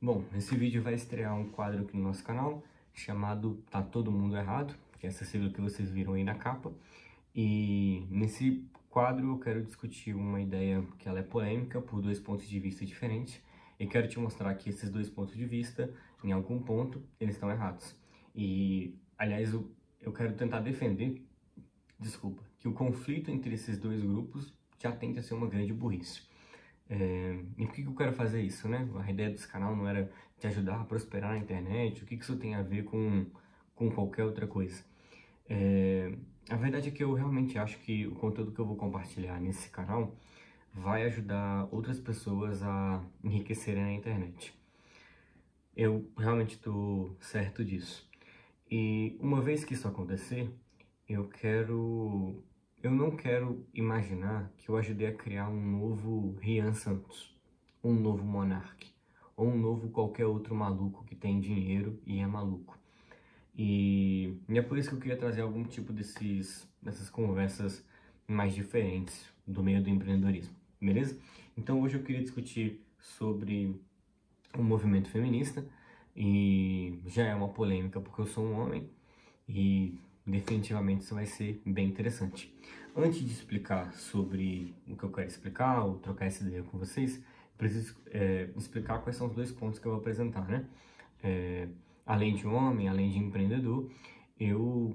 Bom, esse vídeo vai estrear um quadro aqui no nosso canal chamado Tá Todo Mundo Errado, que é essa sigla que vocês viram aí na capa. E nesse quadro eu quero discutir uma ideia que ela é polêmica por dois pontos de vista diferentes. E quero te mostrar que esses dois pontos de vista, em algum ponto, eles estão errados. E, aliás, eu quero tentar defender, que o conflito entre esses dois grupos já tende a ser uma grande burrice. E por que eu quero fazer isso, né? A ideia desse canal não era te ajudar a prosperar na internet, o que isso tem a ver com qualquer outra coisa. A verdade é que eu realmente acho que o conteúdo que eu vou compartilhar nesse canal vai ajudar outras pessoas a enriquecerem na internet. Eu realmente estou certo disso. E uma vez que isso acontecer, eu não quero imaginar que eu ajudei a criar um novo Rian Santos, um novo Monark, ou um novo qualquer outro maluco que tem dinheiro e é maluco. E é por isso que eu queria trazer algum tipo dessas conversas mais diferentes do meio do empreendedorismo, beleza? Então hoje eu queria discutir sobre o movimento feminista, e já é uma polêmica porque eu sou um homem, e definitivamente isso vai ser bem interessante. Antes de explicar sobre o que eu quero explicar, ou trocar essa ideia com vocês, preciso explicar quais são os dois pontos que eu vou apresentar, né? Além de homem, além de empreendedor, eu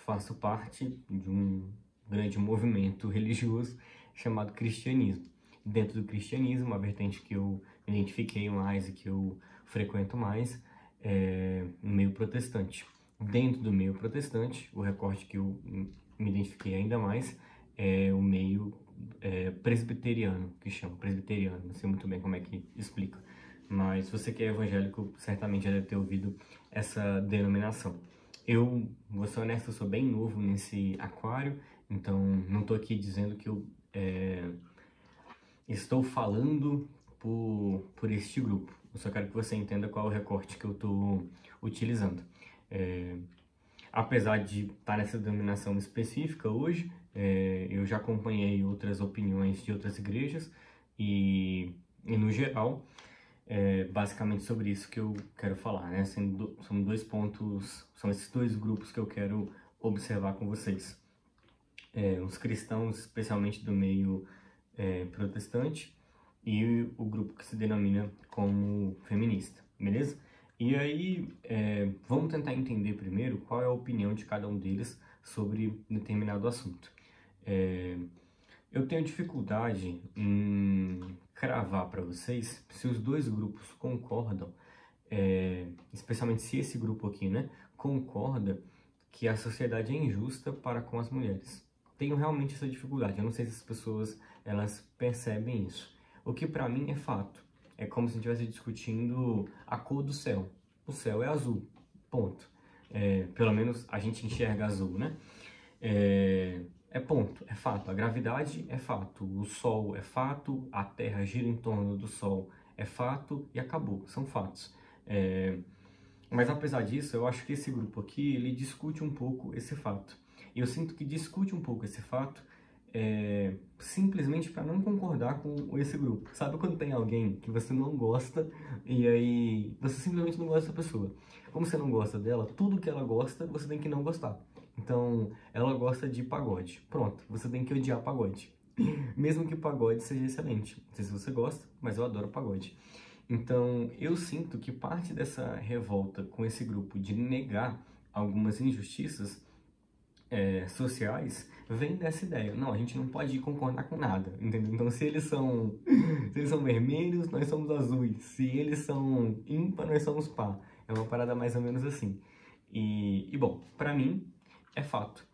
faço parte de um grande movimento religioso chamado cristianismo. Dentro do cristianismo, a vertente que eu me identifiquei mais e que eu frequento mais é o meio protestante. Dentro do meio protestante, o recorte que eu me identifiquei ainda mais é o meio presbiteriano, que chama presbiteriano, não sei muito bem como é que explica, mas se você que é evangélico, certamente já deve ter ouvido essa denominação. Eu, vou ser honesto, eu sou bem novo nesse aquário, então não estou aqui dizendo que eu estou falando por este grupo. Eu só quero que você entenda qual é o recorte que eu estou utilizando. Apesar de estar nessa denominação específica hoje, eu já acompanhei outras opiniões de outras igrejas e no geral, basicamente sobre isso que eu quero falar, né? São dois pontos, são esses dois grupos que eu quero observar com vocês. Os cristãos, especialmente do meio protestante, e o grupo que se denomina como feminista, beleza? E aí, vamos tentar entender primeiro qual é a opinião de cada um deles sobre determinado assunto. Eu tenho dificuldade em cravar para vocês se os dois grupos concordam, especialmente se esse grupo aqui, né, concorda que a sociedade é injusta para com as mulheres. Tenho realmente essa dificuldade, eu não sei se as pessoas elas percebem isso. O que para mim é fato. É como se a gente estivesse discutindo a cor do céu. O céu é azul, ponto. Pelo menos a gente enxerga azul, né? Ponto, é fato. A gravidade é fato, o Sol é fato, a Terra gira em torno do Sol é fato e acabou, são fatos. Mas apesar disso, eu acho que esse grupo aqui, ele discute um pouco esse fato. E eu sinto que discute um pouco esse fato simplesmente para não concordar com esse grupo. Sabe quando tem alguém que você não gosta e aí você simplesmente não gosta dessa pessoa? Como você não gosta dela, tudo que ela gosta, você tem que não gostar. Então, ela gosta de pagode. Pronto, você tem que odiar pagode. Mesmo que o pagode seja excelente. Não sei se você gosta, mas eu adoro pagode. Então, eu sinto que parte dessa revolta com esse grupo de negar algumas injustiças sociais vem dessa ideia. Não, a gente não pode concordar com nada, entendeu? Então, se eles são vermelhos, nós somos azuis. Se eles são ímpar, nós somos par. É uma parada mais ou menos assim. E bom, pra mim, é fato.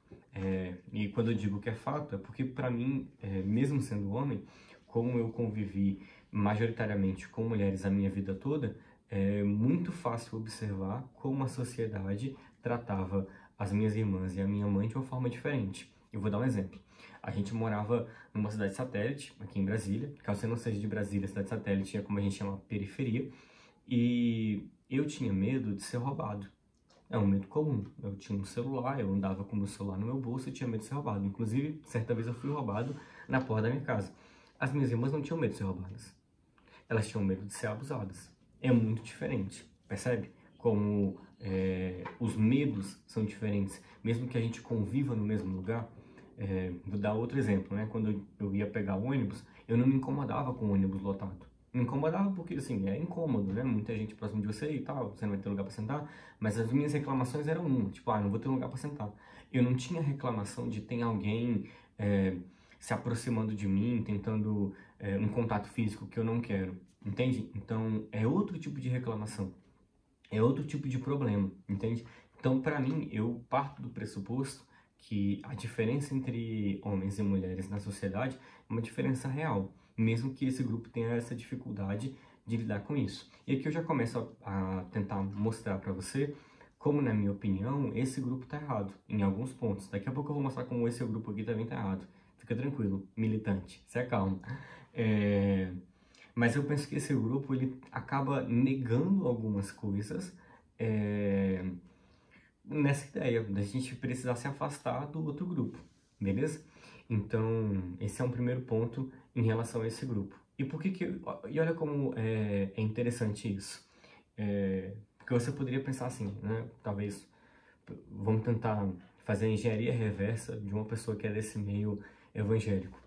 E quando eu digo que é fato, é porque pra mim, mesmo sendo homem, como eu convivi majoritariamente com mulheres a minha vida toda, é muito fácil observar como a sociedade tratava as minhas irmãs e a minha mãe de uma forma diferente. Eu vou dar um exemplo. A gente morava numa cidade satélite, aqui em Brasília. Caso você não seja de Brasília, cidade satélite é como a gente chama periferia. E eu tinha medo de ser roubado. É um medo comum. Eu tinha um celular, eu andava com o meu celular no meu bolso e tinha medo de ser roubado. Inclusive, certa vez eu fui roubado na porta da minha casa. As minhas irmãs não tinham medo de ser roubadas. Elas tinham medo de ser abusadas. é muito diferente, percebe? Como os medos são diferentes, mesmo que a gente conviva no mesmo lugar. Vou dar outro exemplo, né? Quando eu ia pegar o ônibus, eu não me incomodava com o ônibus lotado. Me incomodava porque, assim, é incômodo, né? Muita gente próximo de você e tal, você não vai ter lugar para sentar. Mas as minhas reclamações eram uma, tipo, não vou ter lugar para sentar. Eu não tinha reclamação de ter alguém se aproximando de mim, tentando um contato físico que eu não quero, entende? Então, é outro tipo de reclamação, é outro tipo de problema, entende? Então, para mim, eu parto do pressuposto que a diferença entre homens e mulheres na sociedade é uma diferença real, mesmo que esse grupo tenha essa dificuldade de lidar com isso. E aqui eu já começo a tentar mostrar para você como, na minha opinião, esse grupo está errado em alguns pontos. Daqui a pouco eu vou mostrar como esse grupo aqui também está errado. Fica tranquilo, militante, se acalma. Mas eu penso que esse grupo ele acaba negando algumas coisas nessa ideia da gente precisar se afastar do outro grupo, beleza? Então, esse é um primeiro ponto em relação a esse grupo. E por que que... E olha como é interessante isso. Porque você poderia pensar assim, né? Talvez, vamos tentar fazer a engenharia reversa de uma pessoa que é desse meio evangélico.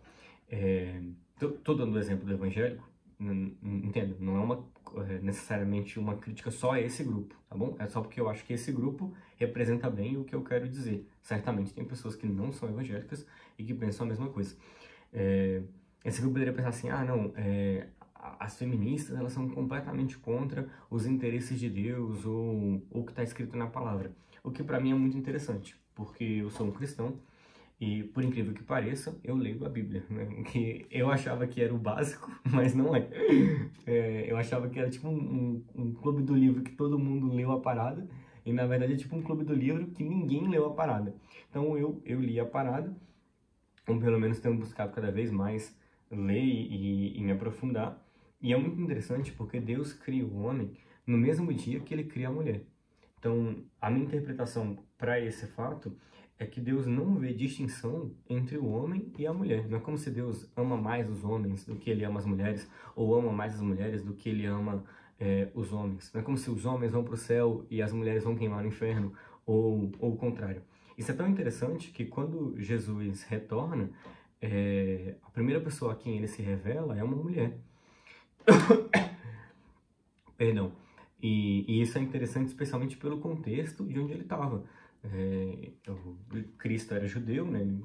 Tô dando o exemplo do evangélico, entendo, não é necessariamente uma crítica só a esse grupo, tá bom? É só porque eu acho que esse grupo representa bem o que eu quero dizer. Certamente tem pessoas que não são evangélicas e que pensam a mesma coisa. Esse grupo poderia pensar assim, não, as feministas elas são completamente contra os interesses de Deus ou o que está escrito na palavra. O que para mim é muito interessante, porque eu sou um cristão. E, por incrível que pareça, eu leio a Bíblia, né? Que eu achava que era o básico, mas não é. Eu achava que era tipo um clube do livro que todo mundo leu a parada, e na verdade é tipo um clube do livro que ninguém leu a parada. Então eu li a parada, ou pelo menos tenho buscado cada vez mais ler e me aprofundar. E é muito interessante porque Deus cria o homem no mesmo dia que ele cria a mulher. Então, a minha interpretação para esse fato é que Deus não vê distinção entre o homem e a mulher. Não é como se Deus ama mais os homens do que ele ama as mulheres, ou ama mais as mulheres do que ele ama os homens. Não é como se os homens vão para o céu e as mulheres vão queimar no inferno, ou o contrário. Isso é tão interessante que quando Jesus retorna, a primeira pessoa a quem ele se revela é uma mulher. Perdão. E isso é interessante especialmente pelo contexto de onde ele estava. Cristo era judeu, né? Ele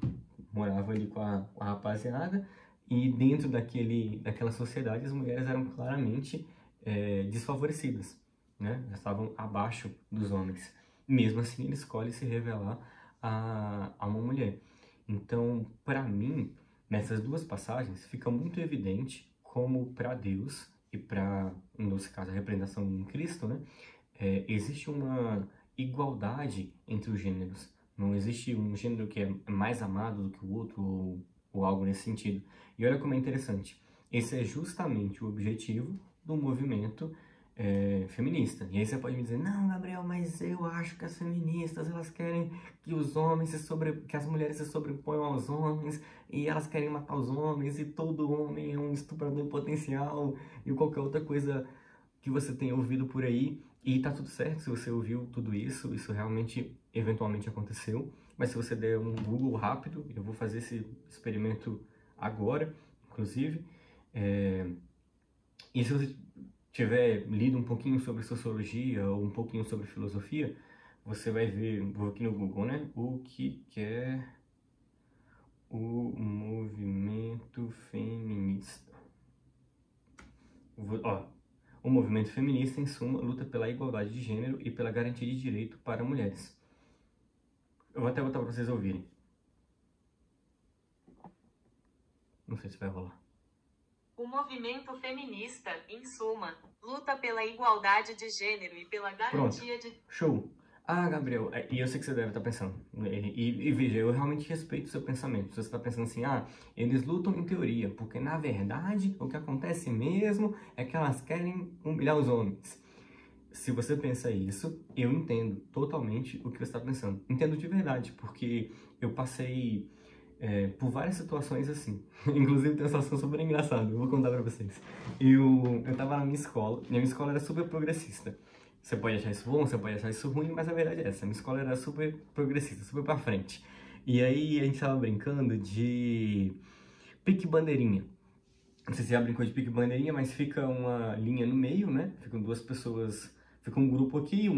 morava ali com a rapaziada, e dentro daquela sociedade as mulheres eram claramente desfavorecidas, né? Elas estavam abaixo dos homens. Mesmo assim, ele escolhe se revelar a uma mulher. Então, para mim, nessas duas passagens, fica muito evidente como para Deus e para, no nosso caso, a representação em Cristo, né? Existe uma igualdade entre os gêneros. Não existe um gênero que é mais amado do que o outro ou algo nesse sentido. E olha como é interessante. Esse é justamente o objetivo do movimento feminista. E aí você pode me dizer, não, Gabriel, mas eu acho que as feministas, elas querem que os homens que as mulheres se sobreponham aos homens, e elas querem matar os homens, e todo homem é um estuprador em potencial, e qualquer outra coisa que você tenha ouvido por aí. E tá tudo certo se você ouviu tudo isso, isso realmente, eventualmente aconteceu. Mas se você der um Google rápido, eu vou fazer esse experimento agora, inclusive. E se você tiver lido um pouquinho sobre sociologia ou um pouquinho sobre filosofia, você vai ver, vou aqui no Google, né? O que é o movimento feminista. O movimento feminista, em suma, luta pela igualdade de gênero e pela garantia de direito para mulheres. Eu vou até botar para vocês ouvirem. Não sei se vai rolar. O movimento feminista, em suma, luta pela igualdade de gênero e pela garantia de... Show! Gabriel, e eu sei que você deve estar pensando, e veja, eu realmente respeito o seu pensamento. Se você está pensando assim, eles lutam em teoria, porque na verdade o que acontece mesmo é que elas querem humilhar os homens. Se você pensa isso, eu entendo totalmente o que você está pensando. Entendo de verdade, porque eu passei por várias situações assim. Inclusive tem uma situação super engraçada, eu vou contar pra vocês. Eu tava na minha escola, e a minha escola era super progressista. Você pode achar isso bom, você pode achar isso ruim, mas a verdade é essa, a minha escola era super progressista, super pra frente. E aí a gente tava brincando de pique-bandeirinha. Não sei se já brincou de pique-bandeirinha, mas fica uma linha no meio, né? Ficam duas pessoas, fica um grupo aqui,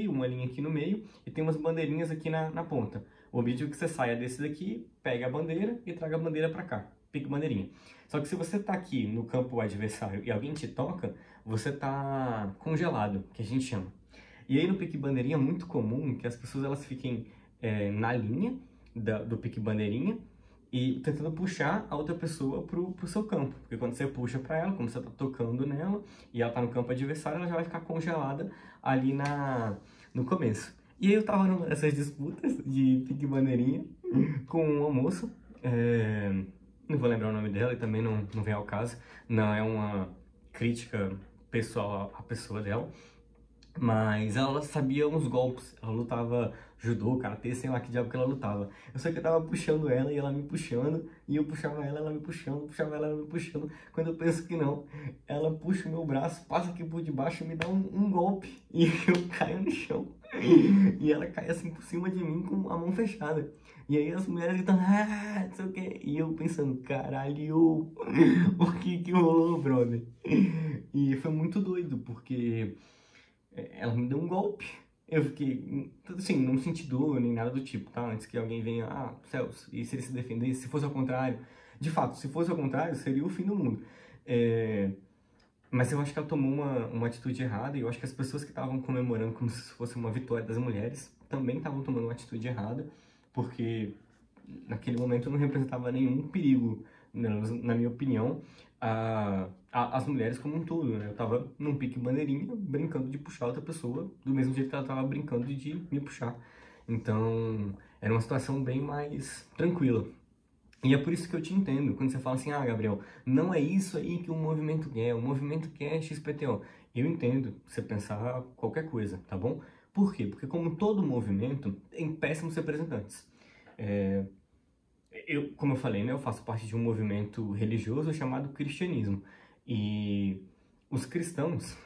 uma linha aqui no meio, e tem umas bandeirinhas aqui na ponta. O objetivo é que você saia desse daqui, pegue a bandeira e traga a bandeira pra cá, pique-bandeirinha. Só que se você tá aqui no campo adversário e alguém te toca, você tá congelado, que a gente chama. E aí no pique-bandeirinha é muito comum que as pessoas elas fiquem na linha do pique-bandeirinha, e tentando puxar a outra pessoa pro seu campo. Porque quando você puxa para ela, como você tá tocando nela, e ela tá no campo adversário, ela já vai ficar congelada ali no começo. E aí eu tava nessas disputas de pique-bandeirinha com uma moça, não vou lembrar o nome dela e também não vem ao caso, não é uma crítica pessoal à pessoa dela, mas ela sabia uns golpes, ela lutava judô, karatê, sei lá que diabo que ela lutava. Eu sei que eu tava puxando ela e ela me puxando, e eu puxava ela me puxando, puxava ela me puxando. Quando eu penso que não, ela puxa o meu braço, passa aqui por debaixo e me dá um golpe, e eu caio no chão. E ela cai assim por cima de mim com a mão fechada. E aí as mulheres gritando, ah, não sei o que. E eu pensando, caralho, o que rolou, brother? E foi muito doido, porque ela me deu um golpe. Eu fiquei, assim, não senti dor nem nada do tipo, tá? Antes que alguém venha, céus, e se ele se defendesse, se fosse ao contrário. De fato, se fosse ao contrário, seria o fim do mundo. Mas eu acho que ela tomou uma atitude errada, e eu acho que as pessoas que estavam comemorando como se fosse uma vitória das mulheres também estavam tomando uma atitude errada, porque naquele momento não representava nenhum perigo, na minha opinião, as mulheres como um todo, né? Eu tava num pique bandeirinha, brincando de puxar outra pessoa, do mesmo jeito que ela tava brincando de me puxar. Então, era uma situação bem mais tranquila. E é por isso que eu te entendo, quando você fala assim, Gabriel, não é isso aí que o movimento quer, o movimento quer XPTO. Eu entendo você pensar qualquer coisa, tá bom? Por quê? Porque como todo movimento, tem péssimos representantes. Como eu falei, né, eu faço parte de um movimento religioso chamado cristianismo. E os cristãos,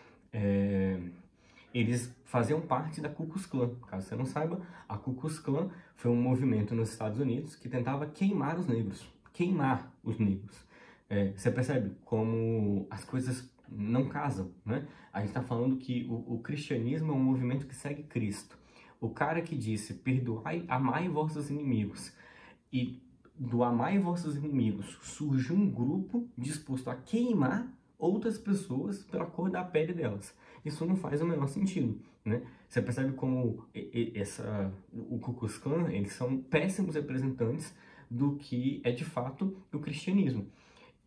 eles faziam parte da Ku Klux Klan. Caso você não saiba, a Ku Klux Klan foi um movimento nos Estados Unidos que tentava queimar os negros. Queimar os negros. Você percebe como as coisas não casam, né? A gente está falando que o cristianismo é um movimento que segue Cristo. O cara que disse, perdoai, amai vossos inimigos, e do amai vossos inimigos surge um grupo disposto a queimar outras pessoas pela cor da pele delas. Isso não faz o menor sentido, né? Você percebe como o Ku Klux Klan, eles são péssimos representantes do que é de fato o cristianismo.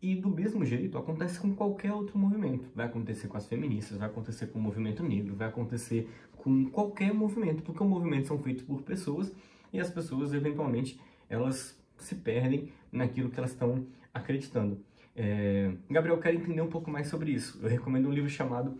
E do mesmo jeito acontece com qualquer outro movimento. Vai acontecer com as feministas, vai acontecer com o movimento negro, vai acontecer com qualquer movimento, porque os movimentos são feitos por pessoas e as pessoas, eventualmente, elas se perdem naquilo que elas estão acreditando. Gabriel, eu quero entender um pouco mais sobre isso. Eu recomendo um livro chamado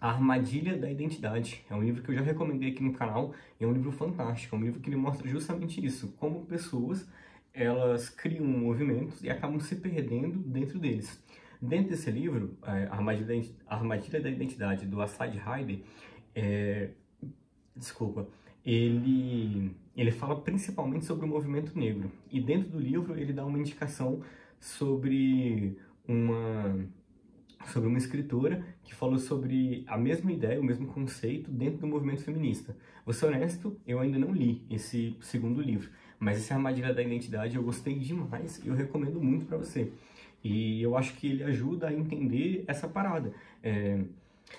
A Armadilha da Identidade. É um livro que eu já recomendei aqui no canal, e é um livro fantástico, é um livro que ele mostra justamente isso, como pessoas, elas criam movimentos e acabam se perdendo dentro deles. Dentro desse livro, A Armadilha da Identidade, do Assad Haider, ele fala principalmente sobre o movimento negro. E dentro do livro ele dá uma indicação sobre uma escritora que falou sobre a mesma ideia, o mesmo conceito dentro do movimento feminista. Vou ser honesto, eu ainda não li esse segundo livro, mas esse Armadilha da Identidade eu gostei demais e eu recomendo muito para você. E eu acho que ele ajuda a entender essa parada.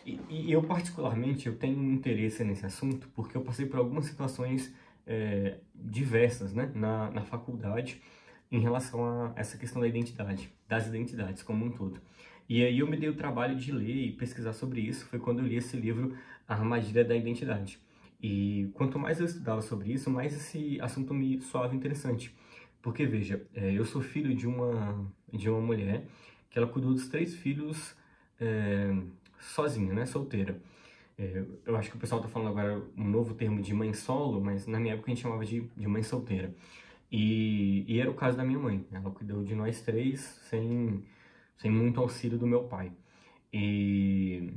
E eu, particularmente, eu tenho um interesse nesse assunto porque eu passei por algumas situações diversas, né, na faculdade em relação a essa questão da identidade, das identidades como um todo. E aí eu me dei o trabalho de ler e pesquisar sobre isso, foi quando eu li esse livro, A Armadilha da Identidade. E quanto mais eu estudava sobre isso, mais esse assunto me soava interessante. Porque, veja, eu sou filho de uma mulher que ela cuidou dos 3 filhos sozinha, né, solteira. Eu acho que o pessoal tá falando agora um novo termo de mãe solo, mas na minha época a gente chamava de mãe solteira. E era o caso da minha mãe. Ela cuidou de nós três sem muito auxílio do meu pai. E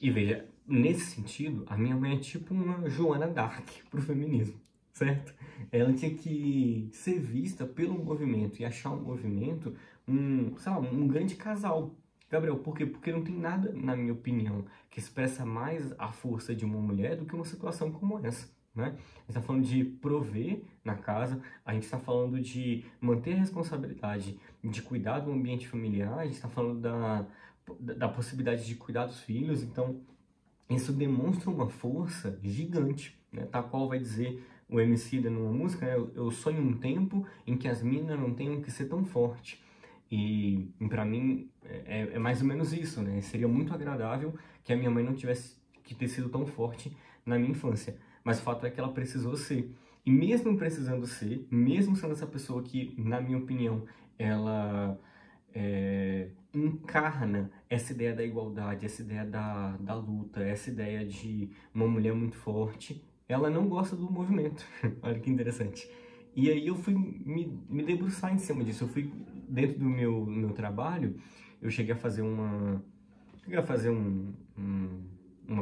veja, nesse sentido, a minha mãe é tipo uma Joana d'Arc pro feminismo, certo? Ela tinha que ser vista pelo movimento e achar um movimento, sei lá, um grande casal. Gabriel, por quê? Porque não tem nada, na minha opinião, que expressa mais a força de uma mulher do que uma situação como essa, né? A gente está falando de prover na casa, a gente está falando de manter a responsabilidade de cuidar do ambiente familiar, a gente está falando da possibilidade de cuidar dos filhos, então isso demonstra uma força gigante, né? Tal qual vai dizer o Emicida numa música, né? Eu sonho um tempo em que as minas não tenham que ser tão forte. E para mim é mais ou menos isso, né? Seria muito agradável que a minha mãe não tivesse que ter sido tão forte na minha infância. Mas o fato é que ela precisou ser. E mesmo precisando ser, mesmo sendo essa pessoa que, na minha opinião, ela encarna essa ideia da igualdade, essa ideia da luta, essa ideia de uma mulher muito forte, ela não gosta do movimento. Olha que interessante. E aí eu fui me debruçar em cima disso. Eu fui, dentro do meu trabalho, eu cheguei a fazer uma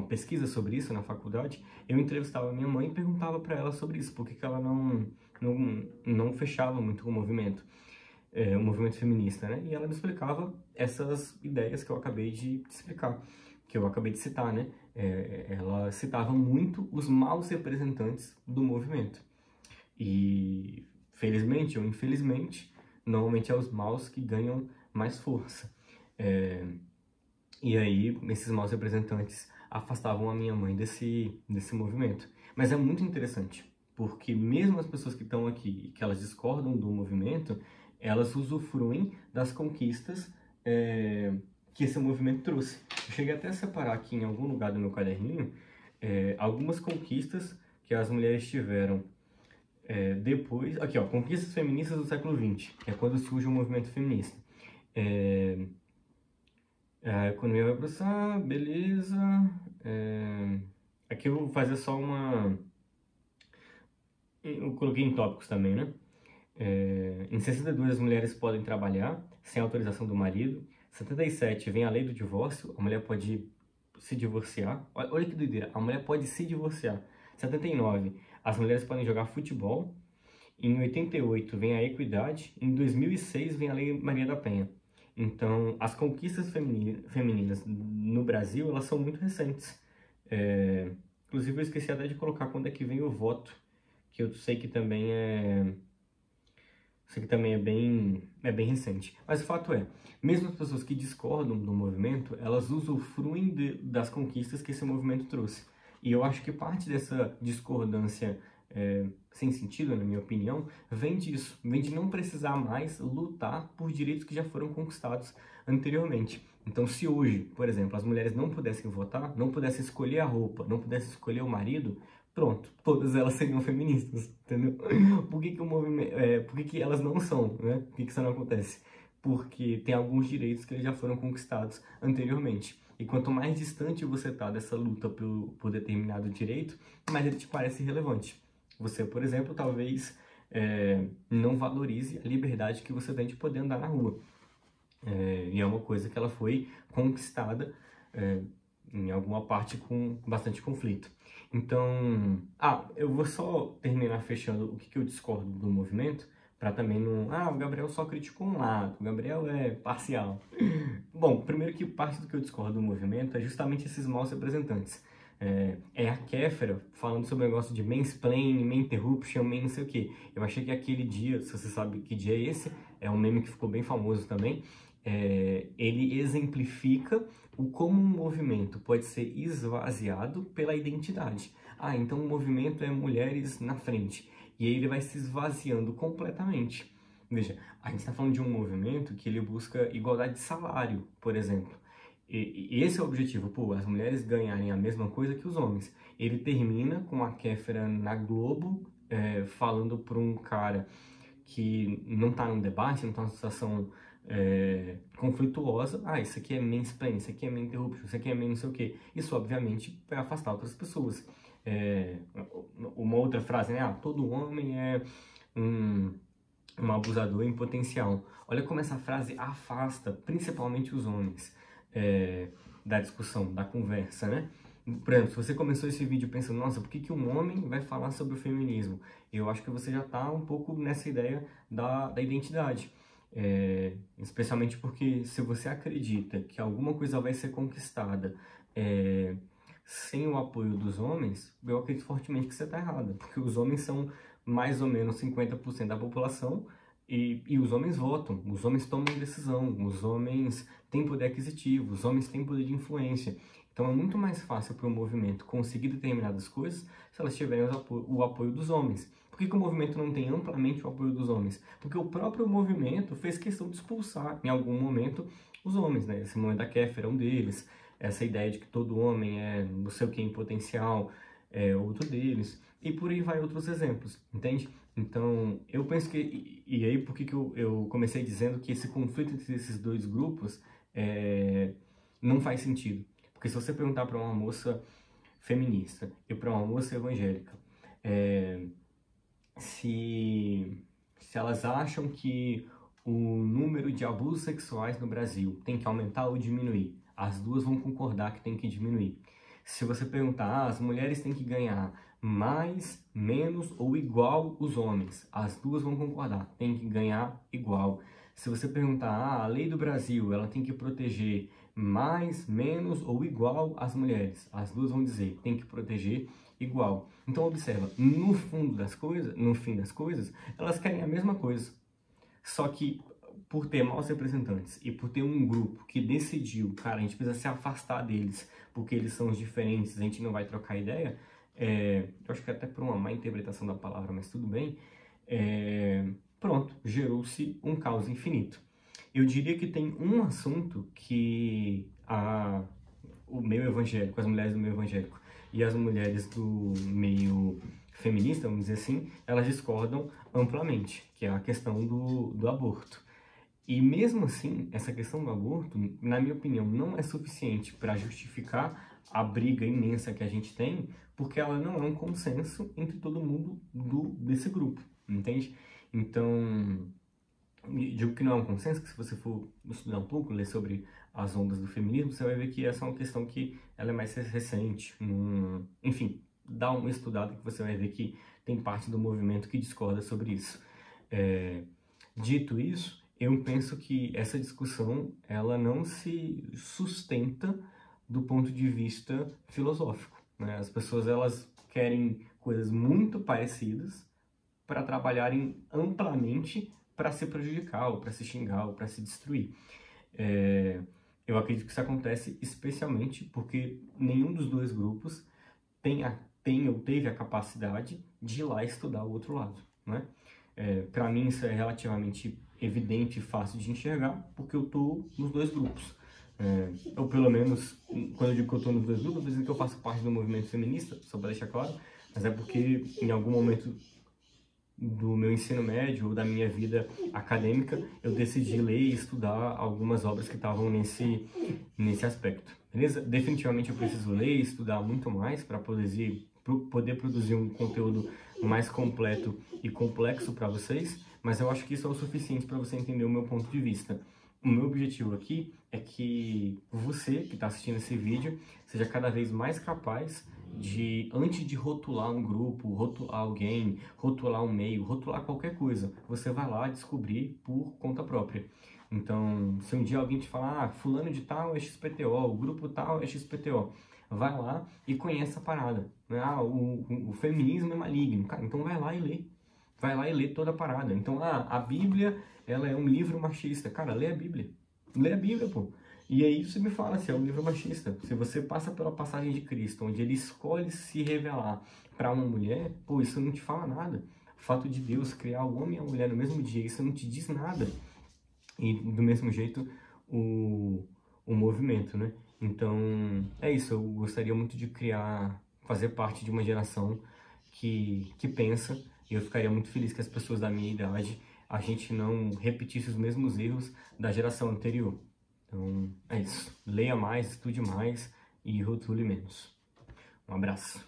pesquisa sobre isso na faculdade. Eu entrevistava a minha mãe e perguntava para ela sobre isso, por que ela não fechava muito com o movimento. O movimento feminista, né? E ela me explicava essas ideias que eu acabei de explicar, que eu acabei de citar, né? Ela citava muito os maus representantes do movimento. E, felizmente ou infelizmente, normalmente é os maus que ganham mais força. E aí, esses maus representantes afastavam a minha mãe desse movimento. Mas é muito interessante, porque mesmo as pessoas que estão aqui, que elas discordam do movimento, elas usufruem das conquistas que esse movimento trouxe. Eu cheguei até a separar aqui em algum lugar do meu caderninho algumas conquistas que as mulheres tiveram depois. Aqui, ó, conquistas feministas do século XX, que é quando surge o movimento feminista. A economia vai processar, beleza. Aqui eu vou fazer só uma. Eu coloquei em tópicos também, né? Em 62 as mulheres podem trabalhar sem autorização do marido. 77 vem a lei do divórcio, a mulher pode se divorciar. Olha que doideira, a mulher pode se divorciar. 79 as mulheres podem jogar futebol. Em 88 vem a equidade. Em 2006 vem a lei Maria da Penha. Então, as conquistas femininas no Brasil, elas são muito recentes. Inclusive, eu esqueci até de colocar quando é que vem o voto, que eu sei que também é bem recente. Mas o fato é, mesmo as pessoas que discordam do movimento, elas usufruem das conquistas que esse movimento trouxe. E eu acho que parte dessa discordância sem sentido, na minha opinião, vem disso. Vem de não precisar mais lutar por direitos que já foram conquistados anteriormente. Então, se hoje, por exemplo, as mulheres não pudessem votar, não pudessem escolher a roupa, não pudessem escolher o marido, pronto, todas elas seriam feministas, entendeu? Por que que o movimento, por que que elas não são, né? Por que que isso não acontece? Porque tem alguns direitos que já foram conquistados anteriormente. E quanto mais distante você está dessa luta por determinado direito, mais ele te parece relevante. Você, por exemplo, talvez não valorize a liberdade que você tem de poder andar na rua. E é uma coisa que ela foi conquistada em alguma parte com bastante conflito. Então, eu vou só terminar fechando o que eu discordo do movimento, para também não... o Gabriel só criticou um lado, o Gabriel é parcial. Bom, primeiro que parte do que eu discordo do movimento é justamente esses maus representantes. A Kéfera falando sobre o negócio de mansplaining, man interruption, man não sei o que. Eu achei que aquele dia, se você sabe que dia é esse, é um meme que ficou bem famoso também, ele exemplifica como um movimento pode ser esvaziado pela identidade. Então o movimento é mulheres na frente. E aí ele vai se esvaziando completamente. Veja, a gente está falando de um movimento que ele busca igualdade de salário, por exemplo. E esse é o objetivo, as mulheres ganharem a mesma coisa que os homens. Ele termina com a Kéfera na Globo, falando para um cara que não está num debate, não está numa situação conflituosa. Isso aqui é mansplaining, isso aqui é man interruption, isso aqui é man não sei o que. Isso, obviamente, vai afastar outras pessoas. Uma outra frase, né? Todo homem é um abusador em potencial. Olha como essa frase afasta principalmente os homens da discussão, da conversa, né? Por exemplo, se você começou esse vídeo pensando, nossa, por que um homem vai falar sobre o feminismo? Eu acho que você já está um pouco nessa ideia da identidade. Especialmente porque se você acredita que alguma coisa vai ser conquistada sem o apoio dos homens, eu acredito fortemente que você está errado, porque os homens são mais ou menos 50% da população e os homens votam, os homens tomam decisão, os homens têm poder aquisitivo, os homens têm poder de influência. Então é muito mais fácil para o movimento conseguir determinadas coisas se elas tiverem o apoio dos homens. Por que o movimento não tem amplamente o apoio dos homens? Porque o próprio movimento fez questão de expulsar, em algum momento, os homens, né? Esse momento da Kéfera é um deles, essa ideia de que todo homem é não sei o que em potencial é outro deles, e por aí vai outros exemplos, entende? Então, eu penso que... E aí, por que eu comecei dizendo que esse conflito entre esses dois grupos não faz sentido? Porque se você perguntar para uma moça feminista e para uma moça evangélica se elas acham que o número de abusos sexuais no Brasil tem que aumentar ou diminuir, as duas vão concordar que tem que diminuir. Se você perguntar, as mulheres têm que ganhar mais, menos ou igual os homens, as duas vão concordar, tem que ganhar igual. Se você perguntar, a lei do Brasil, ela tem que proteger mais, menos ou igual as mulheres, as duas vão dizer, tem que proteger igual. Então observa, no fim das coisas, elas querem a mesma coisa. Só que por ter maus representantes e por ter um grupo que decidiu, cara, a gente precisa se afastar deles porque eles são os diferentes, a gente não vai trocar ideia, eu acho que até por uma má interpretação da palavra, mas tudo bem, pronto, gerou-se um caos infinito. Eu diria que tem um assunto que o meio evangélico, as mulheres do meio evangélico e as mulheres do meio feminista, vamos dizer assim, elas discordam amplamente, que é a questão do aborto. E mesmo assim, essa questão do aborto, na minha opinião, não é suficiente para justificar a briga imensa que a gente tem, porque ela não é um consenso entre todo mundo desse grupo, entende? Então, digo que não é um consenso, que se você for estudar um pouco, ler sobre as ondas do feminismo, você vai ver que essa é uma questão que ela é mais recente. Enfim, dá uma estudada que você vai ver que tem parte do movimento que discorda sobre isso. Dito isso, eu penso que essa discussão ela não se sustenta do ponto de vista filosófico, né? As pessoas elas querem coisas muito parecidas para trabalharem amplamente para se prejudicar, ou para se xingar, ou para se destruir. Eu acredito que isso acontece especialmente porque nenhum dos dois grupos tem ou teve a capacidade de ir lá estudar o outro lado, né? Para mim isso é relativamente evidente e fácil de enxergar, porque eu estou nos dois grupos. Ou pelo menos, quando eu digo que eu estou nos dois grupos, eu estou dizendo que eu faço parte do movimento feminista, só para deixar claro, mas é porque em algum momento do meu ensino médio ou da minha vida acadêmica, eu decidi ler e estudar algumas obras que estavam nesse aspecto, beleza? Definitivamente eu preciso ler e estudar muito mais para poder produzir um conteúdo mais completo e complexo para vocês, mas eu acho que isso é o suficiente para você entender o meu ponto de vista. O meu objetivo aqui é que você que está assistindo esse vídeo seja cada vez mais capaz de, antes de rotular um grupo, rotular alguém, rotular um meio, rotular qualquer coisa, você vai lá descobrir por conta própria. Então, se um dia alguém te falar, fulano de tal é XPTO, o grupo tal é XPTO, vai lá e conhece a parada, né? O feminismo é maligno, cara, então vai lá e lê. Vai lá e lê toda a parada. Então, a Bíblia, ela é um livro machista. Cara, lê a Bíblia. Lê a Bíblia, pô. E aí você me fala se é um livro machista. Se você passa pela passagem de Cristo, onde ele escolhe se revelar para uma mulher, pô, isso não te fala nada. O fato de Deus criar o homem e a mulher no mesmo dia, isso não te diz nada. E do mesmo jeito, o movimento, né? Então, é isso. Eu gostaria muito de fazer parte de uma geração que pensa. E eu ficaria muito feliz que as pessoas da minha idade, a gente não repetisse os mesmos erros da geração anterior. Então, é isso. Leia mais, estude mais e rotule menos. Um abraço.